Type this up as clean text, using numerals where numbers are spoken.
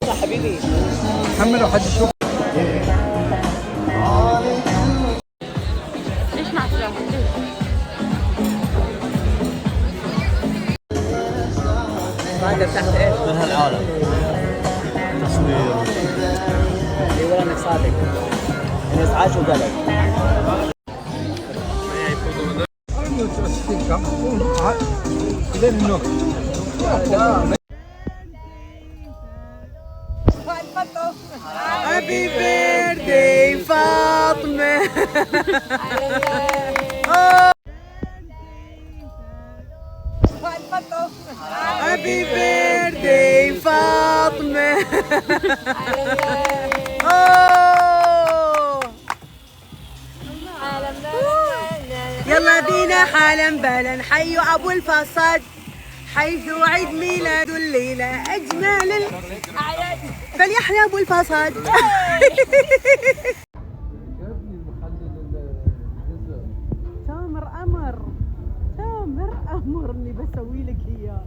يلا حبيبي حملوا حد يشوف. ليش مع السلامة؟ هذا تحت ايش؟ من هالعالم تصوير. اي والله انك صادق. انا ازعاج وقلق. لين النوم. هابي بيرثدي فاطمة. هابي بيرثدي فاطمة. يلا بينا حالا بلا نحيي ابو الفصاد حيث عيد ميلاد الليله اجمل الاعياد فليحيى ابو الفصاد. تامر امر اني بسوي لك اياه.